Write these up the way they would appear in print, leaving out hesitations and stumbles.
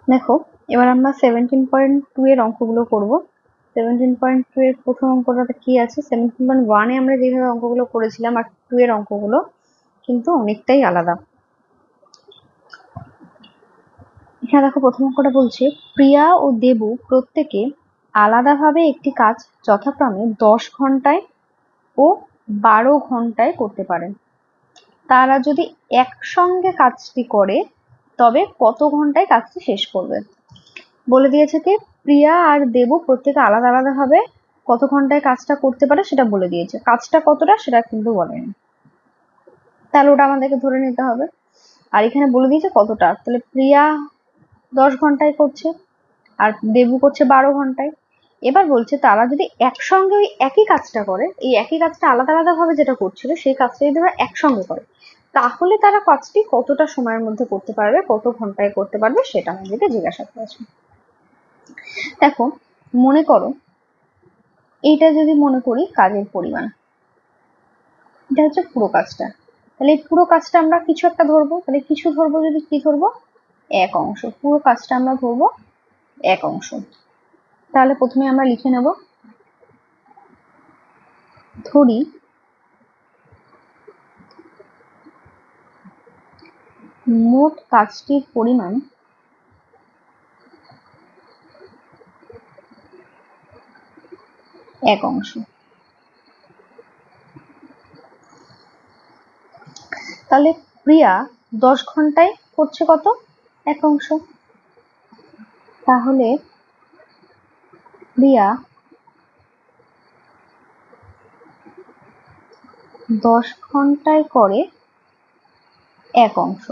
দেখো, এবার আমরা 17.2 এর অঙ্কগুলো করব। 17.2 এর প্রথম অঙ্কটা কি আছে? 17.1 এ আমরা যেভাবে অঙ্কগুলো করেছিলাম আর 2 এর অঙ্কগুলো কিন্তু অনেকটাই আলাদা। এখানে দেখো, প্রথম অঙ্কটা বলছে প্রিয়া ও দেবু প্রত্যেকে আলাদাভাবে একটি কাজ যথাক্রমে 10 ঘন্টায় ও 12 ঘন্টায় করতে পারেন। তারা যদি একসঙ্গে কাজটি করে তবে কত ঘন্টায় কাজটি শেষ করবে? বলে দিয়েছে কি প্রিয়া আর দেবু প্রত্যেকে আলাদা আলাদা ভাবে কত ঘন্টায় কাজটা করতে পারে সেটা বলে দিয়েছে, কাজটা কতটা সেটা কিন্তু বলেনি। তাহলে ওটা আমাদেরকে ধরে নিতে হবে। আর এখানে বলে দিয়েছে কতটা, তাহলে প্রিয়া 10 ঘন্টায় করছে আর দেবু করছে 12 ঘন্টায়। এবার বলছে তারা যদি একসঙ্গে ওই একই কাজটা করে, এই একই কাজটা আলাদা আলাদা ভাবে যেটা করছিল সেই কাজটা যদি ওরা একসঙ্গে করে, তাহলে তারা কাজটি কতটা সময়ের মধ্যে করতে পারবে, কত ঘন্টায় করতে পারবে, সেটা আমাদেরকে জিজ্ঞাসা করেছে। দেখো, মনে করো এইটা যদি মনে করি কাজের পরিমাণ, এটা হচ্ছে পুরো কাজটা। তাহলে এই পুরো কাজটা আমরা কিছু একটা ধরবো, তাহলে কিছু ধরবো, যদি কি ধরবো? এক অংশ। পুরো কাজটা আমরা ধরবো এক অংশ। তাহলে প্রথমে আমরা লিখে নেব, ধরি মোট কাজটির পরিমাণ এক অংশ। তাহলে প্রিয়া 10 ঘন্টায় করছে কত? এক অংশ। তাহলে প্রিয়া 10 ঘন্টায় করে এক অংশ।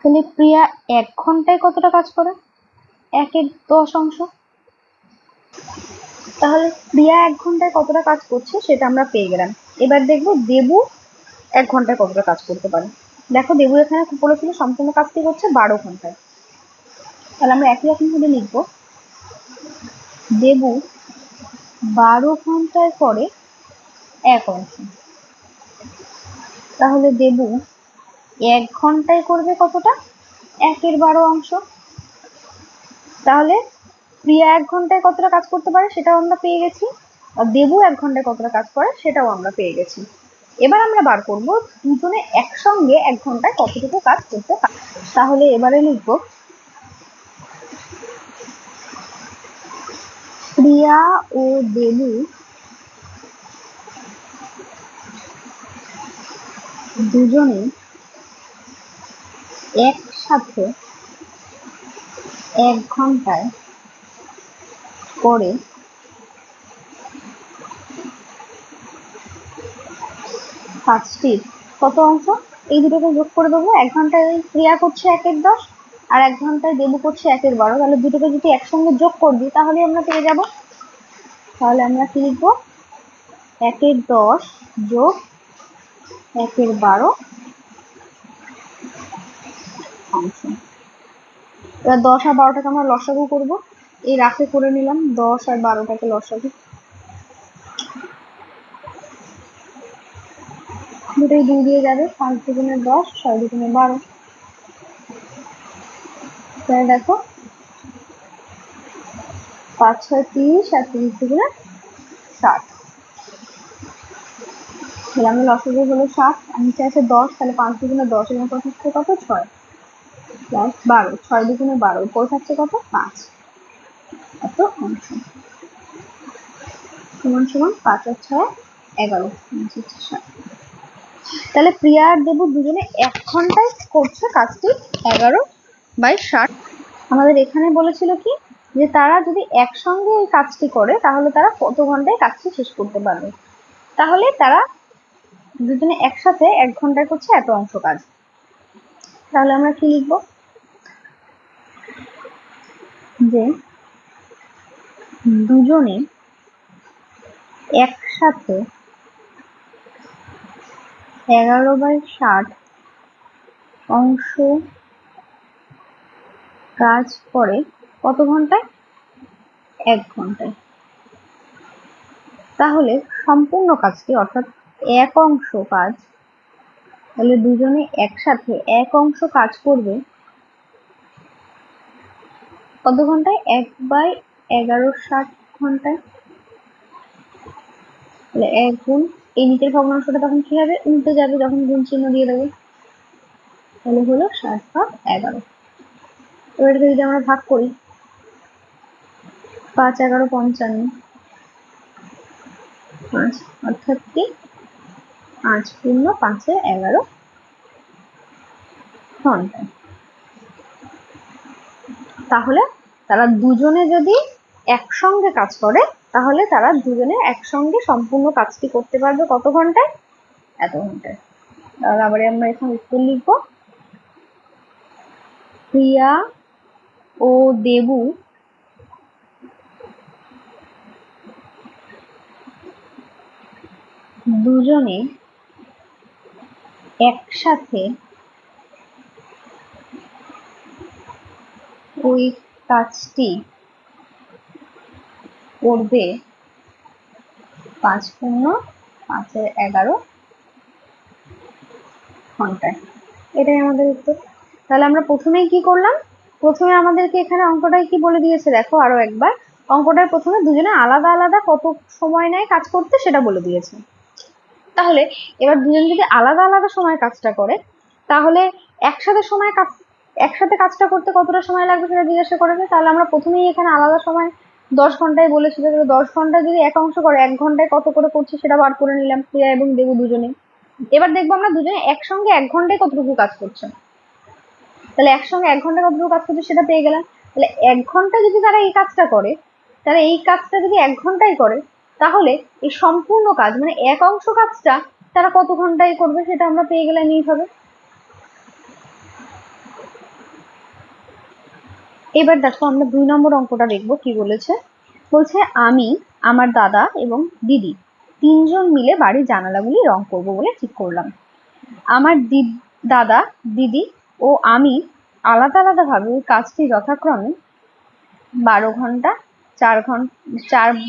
তাহলে প্রিয়া 1 ঘন্টায় কতটা কাজ করে? 1-এর 10 অংশ। তাহলে প্রিয়া 1 ঘন্টায় কতটা কাজ করছে সেটা আমরা পেয়ে গেলাম। এবার দেখবো দেবু 1 ঘন্টায় কতটা কাজ করতে পারে। দেখো, দেবু এখানে বলেছিল সম্পূর্ণ কাজটি করছে 12 ঘন্টায়। তাহলে আমরা একই রকম ভাবে লিখবো, দেবু 12 ঘন্টায় করে এক অংশ। তাহলে দেবু 1 ঘন্টায় করবে কতটা? 1-এর 12 অংশ। তাহলে প্রিয়া 1 ঘন্টায় কতটা কাজ করতে পারে সেটাও আমরা পেয়ে গেছি, আর দেবু 1 ঘন্টায় কতটা কাজ করে সেটাও আমরা পেয়ে গেছি। এবার আমরা বার করবো দুজনে একসঙ্গে 1 ঘন্টায় কতটুকু কাজ করতে পারে। তাহলে এবারে লিখবো, প্রিয়া ও দেবু দুজনে একসাথে 1 ঘন্টায় করে কাজটির কত অংশ? এই দুটোকে যোগ করে দেবো। 1 ঘন্টায় প্রিয়া করছে 1-এর 10 আর 1 ঘন্টায় দেবু করছে 1-এর 12। তাহলে দুটোকে যদি একসঙ্গে যোগ করে দিই তাহলে আমরা পেয়ে যাব। তাহলে আমরা কি লিখবো? 1-এর 10 যোগ 1-এর 12 অংশ। এবার 10 আর 12টাকে আমরা লসাগু করবো। এই রাফে করে নিলাম 10 আর 12টাকে লসাগু। দুটোই 2 দিয়ে যাবে, 5 দুগুণে 10, 6 দুগুণে 12। তাহলে দেখো 5 6 30 আর 30 দুগুণে 60। আমি লসাগু হলো 60 আর নিচে আছে 10, তাহলে 5 দুগুণে 10, এর উপর থাকছে কত? 6 প্লাস 12, 6 দুগুণে 12, উপর থাকছে কত? 5। এত অংশ সমান সমান 5 আর 6 11, 60। তাহলে প্রিয়া আর দেবু দুজনে 1 ঘন্টায় করছে কাজটি 11/60। আমাদের এখানে বলেছিল কি যে তারা যদি একসঙ্গে এই কাজটি করে তাহলে তারা কত ঘন্টায় কাজটি শেষ করতে পারবে। তাহলে তারা দুজনে একসাথে 1 ঘন্টায় করছে এত অংশ কাজ। তাহলে আমরা কি লিখবো? যে দুজনে একসাথে 11/60 অংশ কাজ করে কত ঘন্টায়? 1 ঘন্টায়। তাহলে সম্পূর্ণ কাজটি অর্থাৎ 1 অংশ কাজ, তাহলে দুজনে একসাথে 1 অংশ কাজ করবে কত ঘন্টায়? 1/11 60 ঘন্টায়। তাহলে 1 গুণ এই নিচের ভগ্নাংশটা তখন কি হবে? উল্টে যাবে যখন গুণ চিহ্ন দিয়ে দেবো। তাহলে হলো 60/11। এবার এটাকে যদি আমরা ভাগ করি, 5 11 55, 5 অর্থাৎ কি 5 পূর্ণ 5 11 ঘন্টায়। তাহলে তারা দুজনে যদি একসঙ্গে কাজ করে তাহলে তারা দুজনে একসঙ্গে সম্পূর্ণ কাজটি করতে পারবে কত ঘন্টায়? এত ঘন্টায়। তাহলে আবার আমরা এখানে উত্তর লিখবো, প্রিয়া ও দেবু দুজনে একসাথে ওই কাজটি করবে 5 পূর্ণ 5 11 ঘন্টায়। এটাই আমাদের উত্তর। তাহলে আমরা প্রথমেই কি করলাম? প্রথমে আমাদেরকে এখানে অঙ্কটাই কি বলে দিয়েছে দেখো আরো একবার। অঙ্কটার প্রথমে দুজনে আলাদা আলাদা কত সময় নেয় কাজ করতে সেটা বলে দিয়েছে। তাহলে এবার দুজন যদি আলাদা আলাদা সময় কাজটা করে তাহলে একসাথে কাজটা করতে কতটা সময় লাগবে সেটা জিজ্ঞাসা করেছে। তাহলে আমরা প্রথমেই এখানে আলাদা সময় 10 ঘন্টায় বলেছিল। 10 ঘন্টায় যদি এক অংশ করে 1 ঘন্টায় কত করে করছে সেটা বার করে নিলাম, প্রিয়া এবং দেবু দুজনে। এবার দেখবো আমরা দুজনে একসঙ্গে 1 ঘন্টায় কতটুকু কাজ করছে। তাহলে একসঙ্গে 1 ঘন্টায় কতটুকু কাজ করছে সেটা পেয়ে গেলাম। তাহলে 1 ঘন্টা যদি তারা এই কাজটা করে, তাহলে এই কাজটা যদি 1 ঘন্টায় করে তাহলে এই সম্পূর্ণ কাজ মানে এক অংশ কাজটা তারা কত ঘন্টায় করবে সেটা আমরা পেয়ে গেলাম এইভাবে। এবার দেখো আমরা 2 নম্বর অঙ্কটা দেখবো কি বলেছে। বলছে আমি, আমার দাদা এবং দিদি তিনজন মিলে বাড়ির জানালাগুলি রং করবো বলে ঠিক করলাম। আমার দাদা, দিদি ও আমি আলাদা আলাদা ভাবে ওই কাজটি যথাক্রমে 12 ঘন্টা,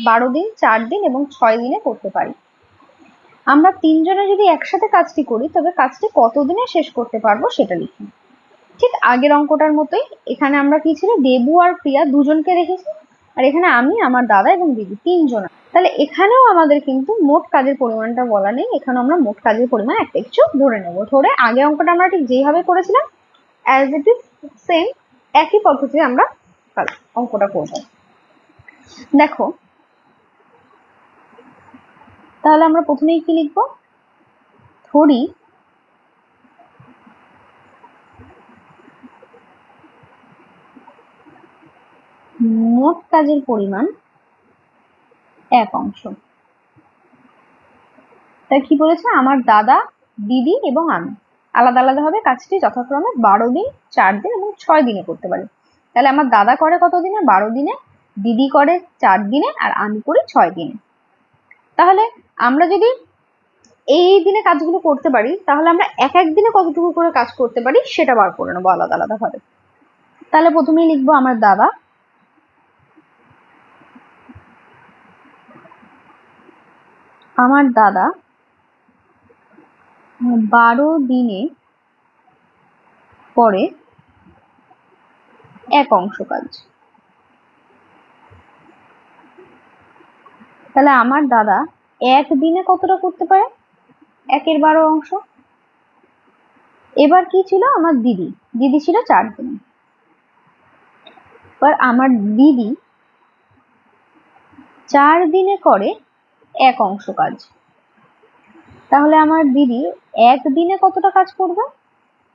12 দিন, 4 দিন এবং 6 দিনে করতে পারি। আমরা তিনজনে যদি একসাথে কাজটি করি তবে কাজটি কতদিনে শেষ করতে পারবো সেটা লিখি। ঠিক আগের অঙ্কটার মতোই এখানে আমরা কি ছিল, দেবু আর প্রিয়া দুজনকে রেখেছি, আর এখানে আমি, আমার দাদা এবং দিদি তিনজন। তাহলে এখানেও আমাদের কিন্তু মোট কাজের পরিমাণটা বলা নেই, এখানে আমরা মোট কাজের পরিমাণ একটা কিছু ধরে নেব। ধরে আগে অঙ্কটা আমরা ঠিক যেভাবে করেছিলাম অ্যাজ ইট ইজ সেম একই পদ্ধতিতে আমরা অঙ্কটা করব। দেখো তাহলে আমরা প্রথমেই কি লিখবো, ধরি মোট কাজের পরিমাণ 1 অংশ। তাই কি বলেছে, আমার দাদা, দিদি এবং আমি আলাদা আলাদা ভাবে কাজটি যথাক্রমে 12 দিন, 4 দিন এবং 6 দিনে করতে পারি। তাহলে আমার দাদা করে কত দিনে? 12 দিনে, দিদি করে 4 দিনে আর আমি করি 6 দিনে। তাহলে আমরা যদি এই দিনে কাজগুলো করতে পারি তাহলে আমরা এক এক দিনে কতটুকু করে কাজ করতে পারি সেটা বার করে নেবো আলাদা আলাদা ভাবে। তাহলে প্রথমেই লিখবো আমার দাদা, আমার দাদা 12 দিনে করে 1 অংশ কাজ। তাহলে আমার দাদা এক দিনে কতটা করতে পারে? 1 এর 12 অংশ। এবার কি ছিল, আমার দিদি, দিদি ছিল 4 দিনে। এবার আমার দিদি 4 দিনে করে 1 অংশ কাজ। তাহলে আমার দিদি এক দিনে কতটা কাজ করবে?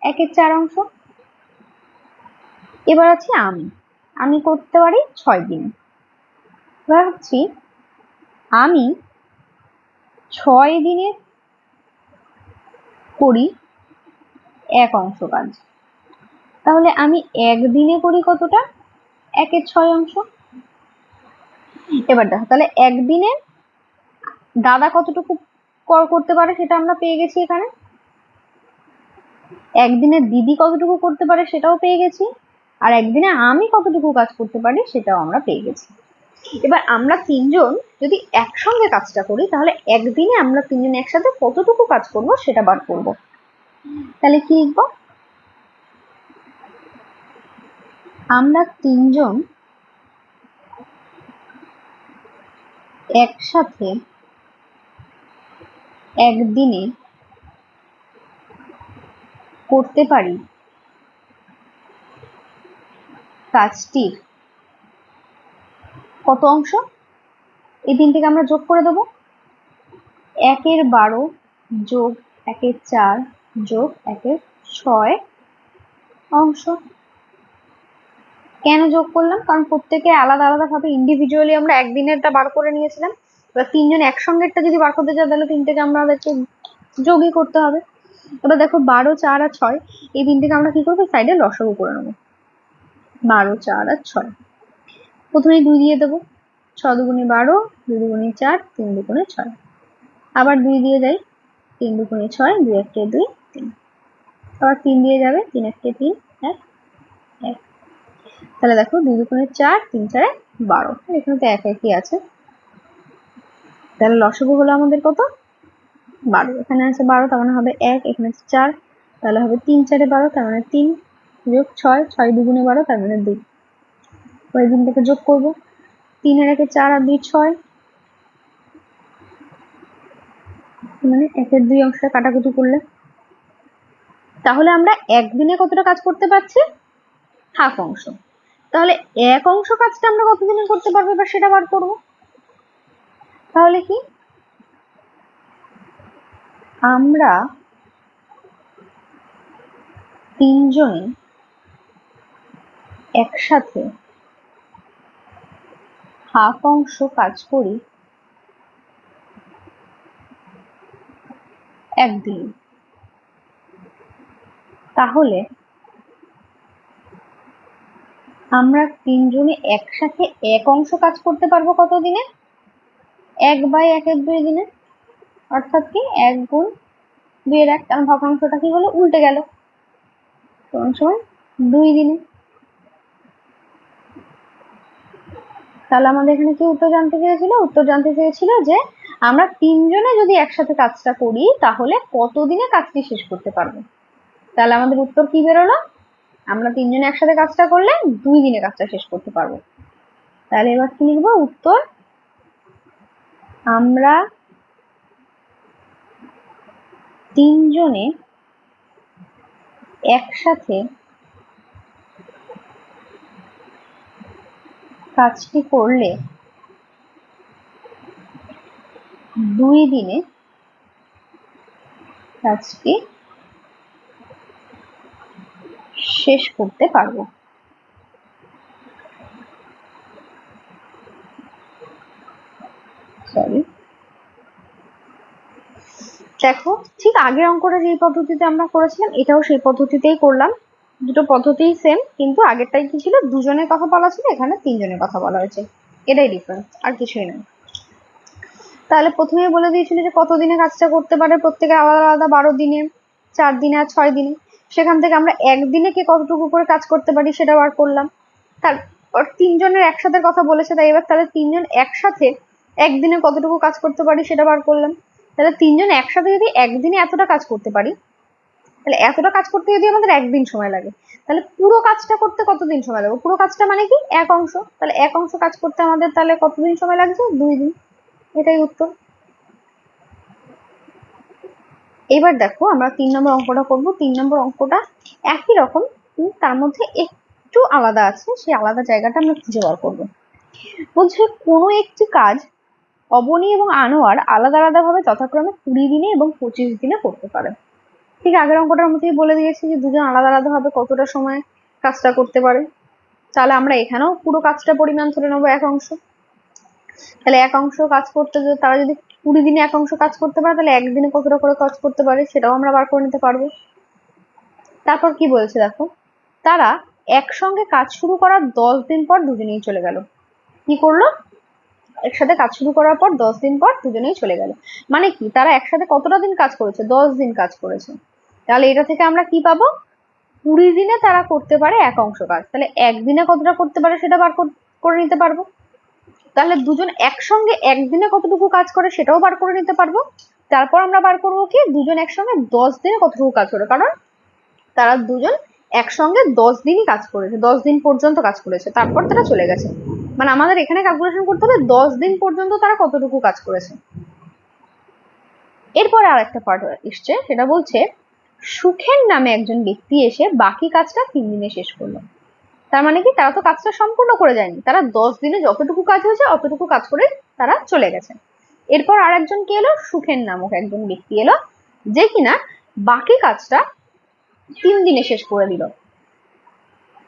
1 এর 4 অংশ। এবার আছে আমি, আমি করতে পারি 6 দিনে। এবার হচ্ছি আমি 6 দিনে করি 1 অংশ কাজ। তাহলে আমি একদিনে করি কতটা? 1 এর 6 অংশ। এবার দেখো তাহলে একদিনে দাদা কতটুকু করতে পারে সেটা আমরা পেয়ে গেছি এখানে, একদিনে দিদি কতটুকু করতে পারে সেটাও পেয়ে গেছি, আর একদিনে আমি কতটুকু কাজ করতে পারি সেটাও আমরা পেয়ে গেছি। এবার আমরা তিনজন যদি একসঙ্গে কাজটা করি তাহলে একদিনে আমরা তিনজন একসাথে কতটুকু কাজ করব সেটা বার করব। তাহলে কি লিখবো, আমরা তিনজন একসাথে একদিনে করতে পারি কাজটির কত অংশ? এই তিনটিকে আমরা যোগ করে দেবো। 1/12 যোগ 1/4 যোগ 1/6 অংশ। কেন যোগ করলাম? কারণ প্রত্যেকে আলাদা আলাদা ভাবে ইন্ডিভিজুয়ালি আমরা একদিনেরটা বার করে নিয়েছিলাম। এবার তিনজন একসঙ্গেরটা যদি বার করতে চাই তাহলে তিনটেকে আমাদেরকে যোগই করতে হবে। এবার দেখো 12, 4 আর 6 এই তিনটেকে আমরা কি করবো? সাইডে লসাগু করে নেবো। 12, 4 আর 6। প্রথমে 2 দিয়ে দেবো। 6 দুগুণে 12, 2 দুগুণে 4, 3 দুগুণে 6। আবার 2 দিয়ে যাই। 3 দুগুণে 6, 2 1 2 3। আবার 3 দিয়ে যাবে। 3 1 3 1 1। তাহলে দেখো 2 দুগুণে 4, 3 4 12। এখানে তো 1 1ই আছে। তাহলে লসাগু হলো আমাদের কত? 12। এখানে আছে 12, তার মানে হবে 1, এখানে আছে 4, তাহলে হবে 3 4 12, তার মানে 3 যোগ 6, 6 দুগুণে 12, তার মানে 2। ওই দিনটাকে যোগ করবো। 3 এর 1 4 আর 2 6, মানে 1 এর 2 অংশটা কাটাকুটি করলে তাহলে আমরা একদিনে কতটা কাজ করতে পারছি? হাফ অংশ। তাহলে 1 অংশ কাজটা আমরা কতদিনে করতে পারবো এবার সেটা বার করবো। তাহলে কি আমরা তিনজনে একসাথে হাফ অংশ কাজ করি একদিন, তাহলে আমরা তিনজনে একসাথে 1 অংশ কাজ করতে পারবো কত দিনে? 1/1 দিনে। অর্থাৎ কি 1 গুণ 2 এর 1, কারণ ভগ্নাংশটা কি হলো? উল্টে গেল। সমান 2 দিনে। তাহলে আমাদের এখানে কি উত্তর জানতে চেয়েছিল? উত্তর জানতে চেয়েছিল যে আমরা তিনজনে যদি একসাথে কাজটা করি তাহলে কতদিনে কাজটি শেষ করতে পারবো। তাহলে আমাদের উত্তর কি বেরোলো? আমরা তিনজনে একসাথে কাজটা করলে 2 দিনে কাজটা শেষ করতে পারবো। তাহলে এবার কি লিখবো? উত্তর আমরা তিনজনে একসাথে কাজটি করলে 2 দিনে কাজটি শেষ করতে পারবো। সরি, দেখো ঠিক আগের অঙ্কটা যে পদ্ধতিতে আমরা করেছিলাম এটাও সেই পদ্ধতিতেই করলাম। দুটো পদ্ধতিই সেম, কিন্তু আগেরটাই কি ছিল? দুজনের কথা বলা ছিল, এখানে তিনজনের কথা বলা হয়েছে। এটাই ডিফারেন্স, আর কিছুই না। তাহলে প্রথমেই বলে দিয়েছিল যে কতদিনে কাজটা করতে পারে প্রত্যেকে আলাদা আলাদা, 12 দিনে, 4 দিনে আর 6 দিনে। সেখান থেকে আমরা একদিনে কে কতটুকু করে কাজ করতে পারি সেটা বার করলাম। তারপর তিনজনের একসাথে কথা বলেছে, তাই এবার তাহলে তিনজন একসাথে একদিনে কতটুকু কাজ করতে পারি সেটা বার করলাম। তাহলে তিনজন একসাথে যদি একদিনে এতটা কাজ করতে পারি, তাহলে এতটা কাজ করতে যদি আমাদের 1 দিন সময় লাগে, তাহলে পুরো কাজটা করতে কতদিন সময় লাগবে? পুরো কাজটা মানে কি 1 অংশ, তাহলে 1 অংশ কাজ করতে আমাদের তাহলে কতদিন সময় লাগছে? 2 দিন। এটাই উত্তর। এবার দেখো আমরা 3 নম্বর অঙ্কটা করবো। 3 নম্বর অঙ্কটা একই রকম, তার মধ্যে একটু আলাদা আছে, সেই আলাদা জায়গাটা আমরা খুঁজে বার করবো। বলছে কোনো একটি কাজ অবনী এবং আনোয়ার আলাদা আলাদা ভাবে যথাক্রমে 20 দিনে এবং 25 দিনে করতে পারে। ঠিক আগের অঙ্কটার মধ্যেই বলে দিয়েছি যে দুজন আলাদা আলাদা ভাবে কতটা সময় কাজটা করতে পারে। তাহলে আমরা এখানেও পুরো কাজটা পরিমাণ ধরে নেবো 1 অংশ। তাহলে 1 অংশ কাজ করতে তারা যদি 20 দিনে 1 অংশ কাজ করতে পারে, তাহলে একদিনে কতটা করে কাজ করতে পারে সেটাও আমরা বার করে নিতে পারবো। তারপর কি বলছে দেখো, তারা একসঙ্গে কাজ শুরু করার 10 দিন পর দুজনেই চলে গেল। কি করলো? একসাথে কাজ শুরু করার পর 10 দিন পর দুজনেই চলে গেল। মানে কি তারা একসাথে কতটা দিন কাজ করেছে? 10 দিন কাজ করেছে। তাহলে এটা থেকে আমরা কি পাবো? 20 দিনে তারা করতে পারে 1 অংশ কাজ, তাহলে একদিনে কতটা করতে পারে সেটা বার করে নিতে পারবো। তাহলে দুজন একসঙ্গে একদিনে কতটুকু কাজ করে সেটাও বার করে নিতে পারবো। তারপর আমরা বার করবো কি দুজন একসঙ্গে 10 দিনে কতটুকু কাজ করে, কারণ তারা দুজন একসঙ্গে 10 দিনই কাজ করেছে, 10 দিন পর্যন্ত কাজ করেছে, তারপর তারা চলে গেছে। মানে আমাদের এখানে ক্যালকুলেশন করতে হবে 10 দিন পর্যন্ত তারা কতটুকু কাজ করেছে। এরপরে আর একটা পার্ট এসছে, সেটা বলছে সুখেন নামে একজন ব্যক্তি এসে বাকি কাজটা 3 দিনে শেষ করলো। তার মানে কি, তারা তো কাজটা সম্পূর্ণ করে যায়নি, তারা 10 দিনে যতটুকু কাজ হয়েছে অতটুকু কাজ করে তারা চলে গেছে। এরপর আর একজন কে এলো, সুখেন নামক একজন ব্যক্তি এলো, যে কিনা বাকি কাজটা 3 দিনে শেষ করে দিল।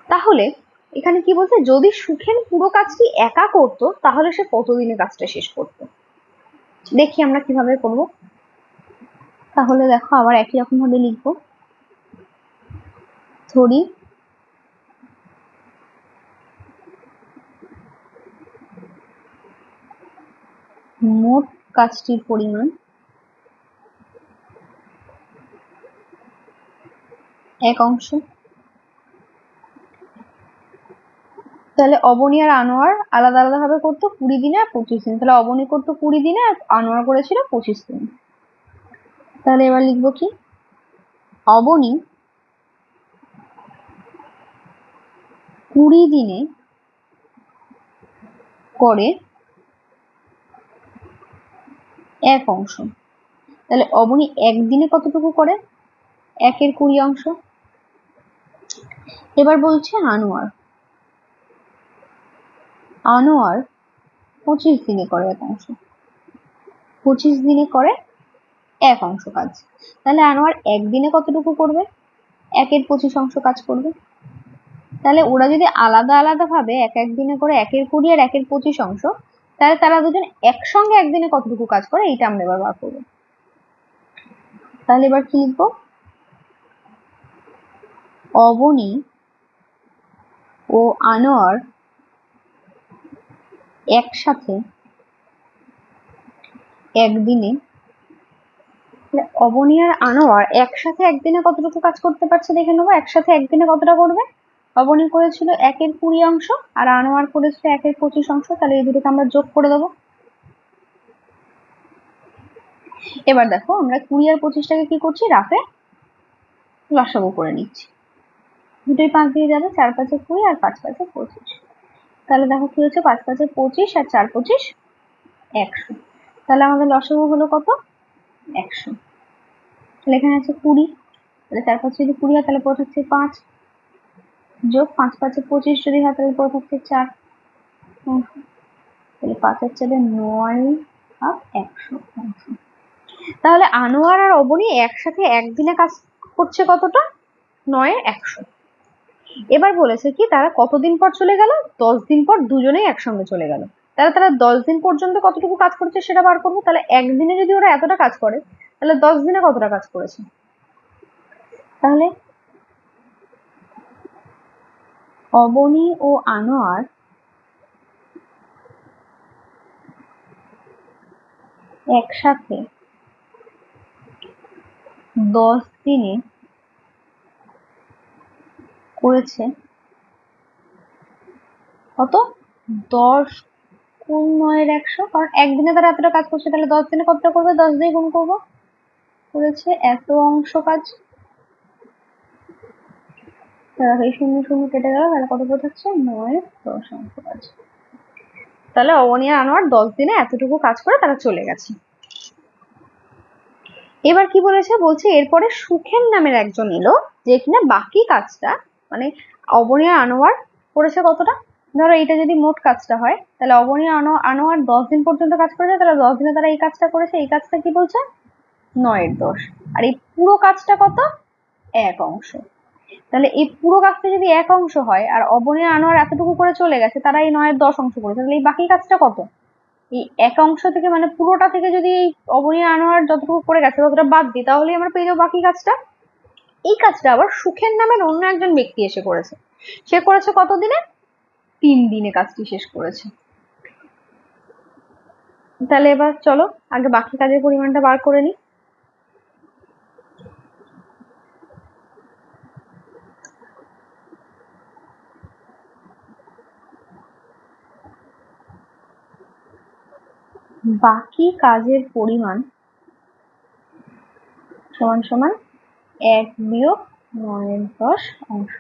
তাহলে এখানে কি বলছে, যদি সুখেন পুরো কাজটি একা করতো তাহলে সে কতদিনে কাজটা শেষ করতো। দেখি আমরা কিভাবে করব। তাহলে দেখো আবার একই রকম ভাবে লিখবো। ধরি মোট কাজটির পরিমাণ 1 অংশ। তাহলে অবনী আর আনোয়ার আলাদা আলাদা ভাবে করতো 20 দিনে আর 25 দিনে। তাহলে অবনী করতো 20 দিনে আর আনোয়ার করেছিল 25 দিনে। তাহলে এবার লিখবো কি, অবনী 20 দিনে করে 1 অংশ। তাহলে অবনী একদিনে কতটুকু করে, 1/20 অংশ। এবার বলছে আনোয়ার 25 দিনে করে 1 অংশ, 25 দিনে করে 1 অংশ কাজ। তাহলে আনোয়ার একদিনে কতটুকু করবে, 1/25 অংশ কাজ করবে। তাহলে ওরা যদি আলাদা আলাদা ভাবে এক এক দিনে করে 1/20 আর 1/25 অংশ, তাহলে তারা দুজন একসঙ্গে একদিনে কতটুকু কাজ করে এইটা আমরা এবার বার করবো। তাহলে এবার কি লিখবো, অবনী ও আনোয়ার একসাথে একদিনে, অবনী আর আনোয়ার একসাথে একদিনে কতটুকু কাজ করতে পারছে দেখে নেবো। একসাথে একদিনে কতটা করবে, অবনী করেছিল 1/20 অংশ আর আনোয়ার করেছিল 1/25 অংশ। তাহলে এই দুটোকে আমরা যোগ করে দেবো। এবার দেখো আমরা 20 আর 25টাকে কি করছি, রাফে লসাগু করে নিচ্ছি। দুটোই 5 দিয়ে যাবে, 4 5 20 আর 5 5 25। তাহলে দেখো কি হচ্ছে, 5 5 25 আর 4 25 100। তাহলে আমাদের লসাগু হলো কত, 100। তাহলে এখানে আছে 20, তাহলে 4 5 যদি 20 হয় তাহলে পড়ে থাকছে 5, যোগ 5 5 25 যদি হয় তাহলে পড়ে থাকছে 4। তাহলে 5 আর 4 9 আর 100 অংশ। তাহলে আনোয়ার আর অবনী একসাথে একদিনে কাজ করছে কতটা, 9/100। এবার বলেছে কি তারা কতদিন পর চলে গেল, 10 দিন পর দুজনেই একসঙ্গে চলে গেল। তাহলে তারা 10 দিন পর্যন্ত কতটুকু কাজ করছে সেটা বার করবো। তাহলে একদিনে যদি ওরা এতটা কাজ করে তাহলে 10 দিনে কতটা কাজ করেছে। তাহলে অবনী ও আনোয়ার একসাথে 10 দিনে করেছে কত, 10 গুণ 9/100। কারণ একদিনে তারা এতটা কাজ করছে, তাহলে 10 দিনে কতটা করবে, 10 দিয়ে গুণ করবো। করেছে এত অংশ কাজ। এই 0 0 কেটে গেল, তাহলে কত করে থাকছে, 9/10 অংশ কাজ। তাহলে অবনী আর আনোয়ার 10 দিনে এতটুকু কাজ করে তারা চলে গেছে। এবার কি বলেছে, বলছে এরপরে সুখেন নামের একজন এলো, যে কিনা বাকি কাজটা, মানে অবনী আর আনোয়ার করেছে কতটা, ধরো এটা যদি মোট কাজটা হয় তাহলে অবনী আনোয়ার 10 দিন পর্যন্ত কাজ করেছে, তাহলে 10 দিনে তারা এই কাজটা করেছে। এই কাজটা কি বলছে, 9/10। আর এই পুরো কাজটা কত, 1 অংশ। তাহলে এই পুরো কাজটা যদি 1 অংশ হয় আর অবনী আর আনোয়ার এতটুকু করে চলে গেছে, তারা এই 9/10 অংশ করেছে, তাহলে এই বাকি কাজটা কত, এই 1 অংশ থেকে মানে পুরোটা থেকে যদি এই অবনী আনোয়ার যতটুকু করে গেছে ততটা বাদ দিই তাহলে আমরা পেয়ে যাবো বাকি কাজটা। এই কাজটা আবার সুখেন নামের অন্য একজন ব্যক্তি এসে করেছে। সে করেছে কত দিনে, 3 দিনে কাজটি শেষ করেছে। তাহলে এবার চলো আগে বাকি কাজের পরিমাণটা বার করে নিই। বাকি কাজের পরিমাণ সমান সমান 1 - 9/10 অংশ।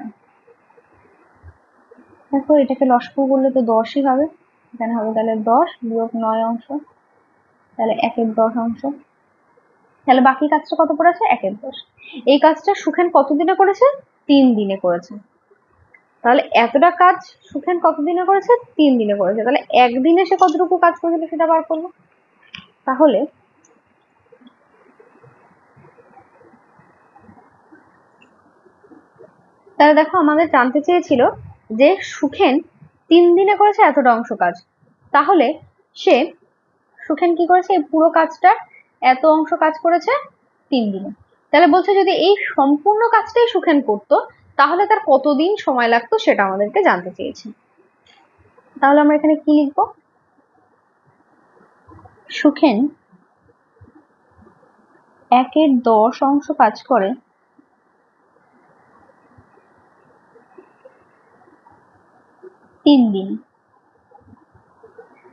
দেখো এটাকে লসাগু করলে তো 10ই হবে, এখানে হবে তাহলে 10 বিয়োগ 9 অংশ, তাহলে 1/10 অংশ। তাহলে বাকি কাজটা কত পড়েছে? 1/10। এই কাজটা সুখেন কতদিনে করেছে? 3 দিনে করেছে। তাহলে এতটা কাজ সুখেন কতদিনে করেছে? 3 দিনে করেছে। তাহলে একদিনে সে কতটুকু কাজ করেছিল সেটা বার করবো। তাহলে দেখো আমাদের জানতে চেয়েছিল যে সুখেন 3 দিনে করেছে এতটা অংশ কাজ, তাহলে সুখেন কি করেছে? এই পুরো কাজটা এত অংশ কাজ করেছে 3 দিনে। তাহলে বলছে যদি এই সম্পূর্ণ কাজটাই সুখেন করতো তাহলে তার কতদিন সময় লাগতো সেটা আমাদেরকে জানতে চেয়েছে। তাহলে আমরা এখানে কি লিখবো? সুখেন 1/10 অংশ কাজ করে 3 দিন।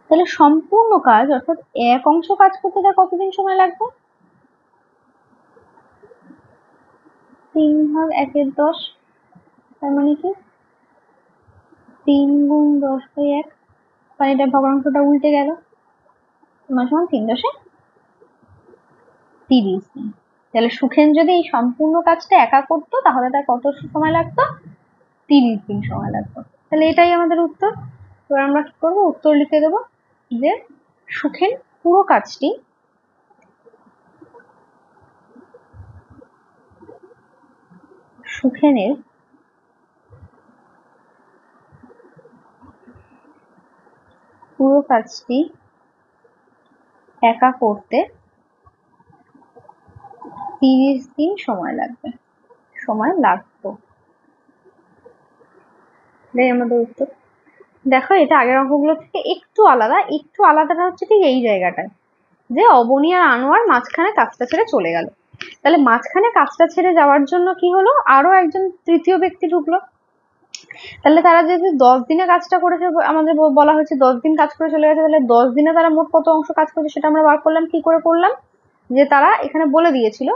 তাহলে সম্পূর্ণ কাজ অর্থাৎ 1 অংশ কাজ করতে তার কতদিন সময় লাগবে? 3 ভাগ 1/10, তার মানে কি 3 গুণ 10/1, মানে এটা ভগ্নাংশটা উল্টে গেল, সমান 3×10 30 দিন। তাহলে সুখেন যদি এই সম্পূর্ণ কাজটা একা করতো তাহলে তার কত সময় লাগতো? 30 দিন সময় লাগতো। তাহলে এটাই আমাদের উত্তর। এবার আমরা কি করবো? উত্তর লিখে দেবো যে সুখেন পুরো কাজটি সুখেনের পুরো কাজটি একা করতে 30 দিন সময় লাগবে, সময় লাগতো। এটাই আমাদের উত্তর। দেখো এটা আগের অঙ্কগুলো থেকে একটু আলাদা, একটু আলাদাটা হচ্ছে ঠিক এই জায়গাটায় যে অবনী আর আনোয়ার মাঝখানে কাজটা ছেড়ে চলে গেল। তাহলে মাঝখানে কাজটা ছেড়ে যাওয়ার জন্য কি হলো? আরো একজন তৃতীয় ব্যক্তি ঢুকলো। তাহলে তারা যদি 10 দিনে কাজটা করেছে, আমাদের বলা হয়েছে 10 দিন কাজ করে চলে গেছে, তাহলে 10 দিনে তারা মোট কত অংশ কাজ করেছে সেটা আমরা বার করলাম। কি করে করলাম? যে তারা এখানে বলে দিয়েছিল,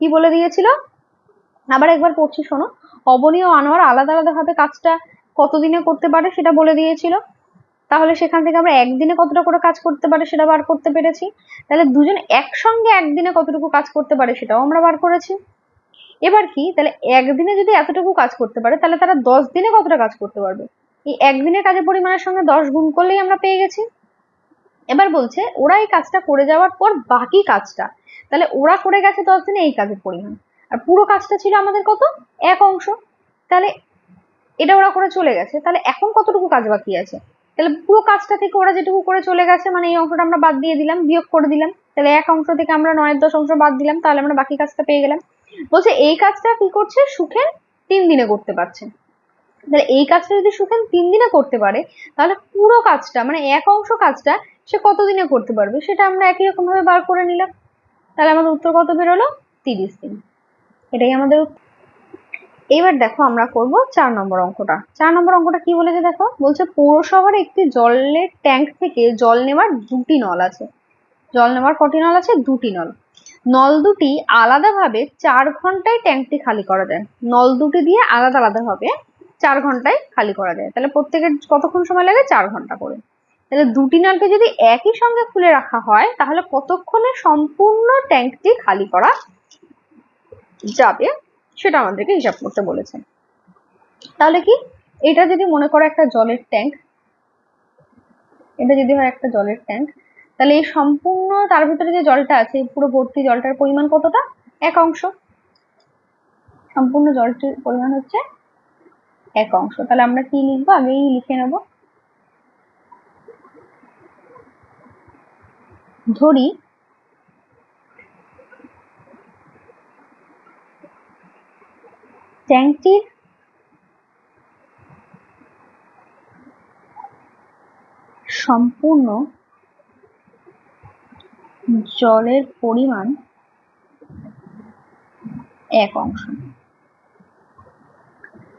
কি বলে দিয়েছিল আবার একবার পড়ছি শোনো। অবনী ও আনোয়ার আলাদা আলাদা ভাবে কাজটা কতদিনে করতে পারে সেটা বলে দিয়েছিল। তাহলে সেখান থেকে আমরা একদিনে কতটা করে কাজ করতে পারে সেটা বার করতে পেরেছি। তাহলে দুজন একসঙ্গে একদিনে কতটুকু কাজ করতে পারে সেটাও আমরা বার করেছি। এবার কি? তাহলে একদিনে যদি এতটুকু কাজ করতে পারে তাহলে তারা 10 দিনে কতটা কাজ করতে পারবে? এই একদিনের কাজের পরিমাণের সঙ্গে 10 গুণ করলেই আমরা পেয়ে গেছি। এবার বলছে ওরা এই কাজটা করে যাওয়ার পর বাকি কাজটা, তাহলে ওরা করে গেছে 10 দিনে এই কাজের পরিমাণ, আর পুরো কাজটা ছিল আমাদের কত? 1 অংশ। তাহলে এটা ওরা করে চলে গেছে, তাহলে এখন কতটুকু কাজ বাকি আছে? তাহলে পুরো কাজটা থেকে ওরা যেটুকু করে চলে গেছে মানে এই অংশটা আমরা বাদ দিয়ে দিলাম, বিয়োগ করে দিলাম। তাহলে 1 অংশ থেকে আমরা 9/10 অংশ বাদ দিলাম, তাহলে আমরা বাকি কাজটা পেয়ে গেলাম। বলছে এই কাজটা কি করছে? সুখেন 3 দিনে করতে পারছে। তাহলে এই কাজটা যদি সুখেন 3 দিনে করতে পারে তাহলে পুরো কাজটা মানে 1 অংশ কাজটা সে কতদিনে করতে পারবে সেটা আমরা একই রকম ভাবে বার করে নিলাম। তাহলে আমাদের উত্তর কত বেরোলো? 30 দিন। এটাই আমাদের উত্তর। এবার দেখো আমরা করব 4 নম্বর অঙ্কটা। 4 নম্বর অঙ্কটা কি বলেছে দেখো, বলছে পৌরসভার একটি জলের ট্যাঙ্ক থেকে জল নেওয়ার 2টি নল আছে। জল নেওয়ার কটি নল আছে? 2টি নল। নল দুটি আলাদাভাবে 4 ঘন্টায় ট্যাঙ্কটি খালি করা যায়। নল দুটি দিয়ে আলাদা আলাদা ভাবে 4 ঘন্টায় খালি করা যায়। তাহলে প্রত্যেকের কতক্ষণ সময় লাগে? 4 ঘন্টা করে। তাহলে 2টি নলকে যদি একই সঙ্গে খুলে রাখা হয় তাহলে কতক্ষণে সম্পূর্ণ ট্যাঙ্কটি খালি করা যাবে সেটা আমাদেরকে হিসাব করতে বলেছে। তাহলে কি? এটা যদি মনে করো একটা জলের ট্যাঙ্ক, এটা যদি হয় একটা জলের ট্যাঙ্ক, তাহলে এই সম্পূর্ণ তার ভিতরে যে জলটা আছে পুরো ভর্তি জলটার পরিমাণ কতটা? 1 অংশ। সম্পূর্ণ জলটির পরিমাণ হচ্ছে 1 অংশ। তাহলে আমরা কি লিখবো? আগেই লিখে নেব। ধরি ট্যাঙ্কটির সম্পূর্ণ জলের পরিমাণ 1 অংশ।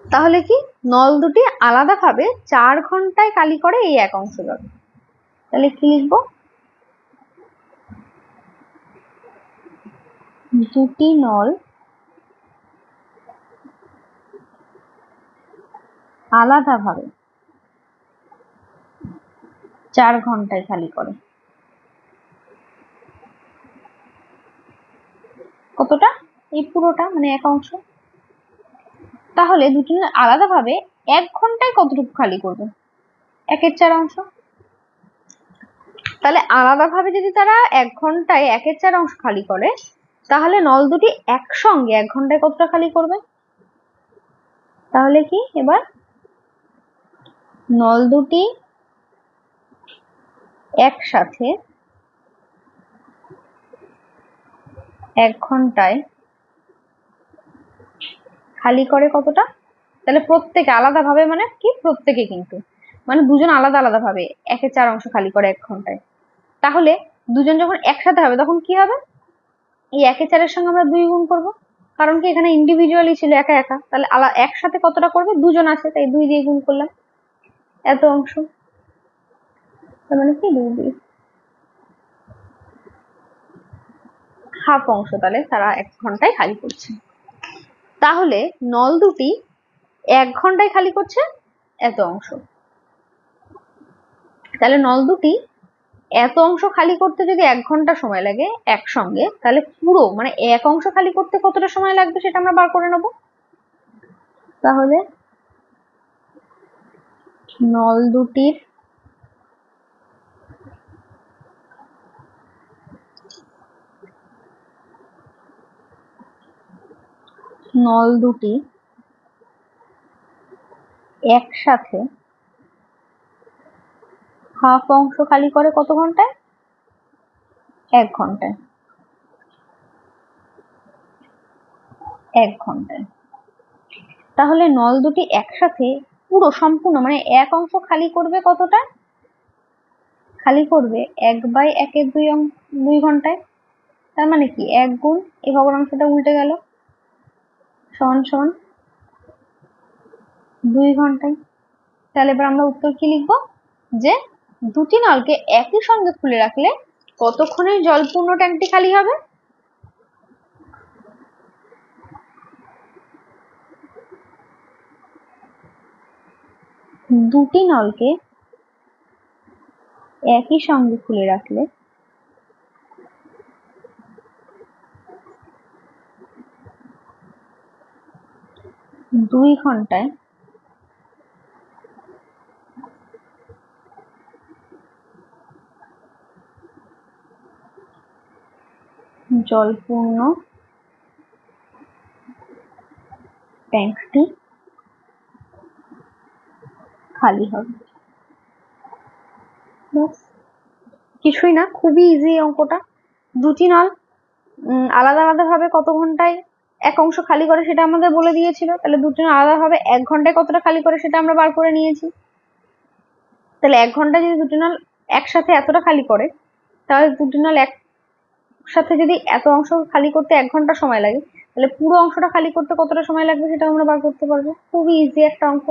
তাহলে কি? নল দুটি আলাদাভাবে 4 ঘন্টায় খালি করে এই 1 অংশ জল। তাহলে কি লিখবো? দুটি নল আলাদাভাবে 4 ঘন্টায় খালি করে। কতটা? এই পুরোটা, মানে এক অংশ। তাহলে দুটি আলাদাভাবে 1 ঘন্টায় কতটুকু খালি করবে? 1/4 অংশ। তাহলে আলাদাভাবে যদি তারা 1 ঘন্টায় 1/4 অংশ খালি করে, তাহলে নল দুটি একসঙ্গে 1 ঘন্টায় কতটা খালি করবে? তাহলে কি এবার নল দুটি একসাথে 1 ঘন্টায় খালি করে কতটা? তাহলে প্রত্যেকে আলাদাভাবে, মানে কি প্রত্যেকে কিন্তু, মানে দুজন আলাদা আলাদা ভাবে 1/4 অংশ খালি করে 1 ঘন্টায়। তাহলে দুজন যখন একসাথে হবে তখন কি হবে? এই 1/4 সঙ্গে আমরা 2 গুণ করবো, কারণ কি এখানে ইন্ডিভিজুয়ালি ছিল একা একা, তাহলে একসাথে কতটা করবে? দুজন আছে তাই 2 দিয়ে গুণ করলাম, এত অংশ। তার মানে কি 2 দিয়ে হাফ অংশ তাহলে তারা 1 ঘন্টায় খালি করছে। তাহলে নল দুটি 1 ঘন্টায় খালি করছে এত অংশ। তাহলে নল দুটি এত অংশ খালি করতে যদি 1 ঘন্টা সময় লাগে একসঙ্গে, তাহলে পুরো মানে এক অংশ খালি করতে কতটা সময় লাগবে সেটা আমরা বার করে নেব। তাহলে নল দুটির একসাথে হাফ অংশ খালি করে কত ঘন্টায়? 1 ঘন্টায়। 1 ঘন্টায়। তাহলে নল দুটি একসাথে পুরো সম্পূর্ণ মানে 1 অংশ খালি করবে কতটা? খালি করবে 1/1 ঘন্টায়। তার মানে কি 1 গুণ এই ভগ্নাংশটা উল্টে গেল, সমান সমান 2 ঘন্টায়। তাহলে এবার আমরা উত্তর কি লিখবো? যে দুটি নলকে একই সঙ্গে খুলে রাখলে কতক্ষণে জলপূর্ণ ট্যাঙ্কটি খালি হবে? দুটি নলকে একই সঙ্গে খুলে রাখলে 2 ঘন্টায় জলপূর্ণ ট্যাঙ্কটি খালি হবে। কিছুই না, খুবই ইজি অঙ্কটা। দুটি নল আলাদা আলাদা ভাবে কত ঘন্টায় 1 অংশ খালি করে সেটা আমাদের বলে দিয়েছিল, তাহলে দুটি নল আলাদা ভাবে 1 ঘন্টায় কতটা খালি করে সেটা আমরা বার করে নিয়েছি। তাহলে 1 ঘন্টায় যদি দুটি নল একসাথে এতটা খালি করে, তাহলে দুটি নল একসাথে যদি এত অংশ খালি করতে 1 ঘন্টা সময় লাগে, তাহলে পুরো অংশটা খালি করতে কতটা সময় লাগবে সেটা আমরা বার করতে পারবো। খুবই ইজি একটা অঙ্ক।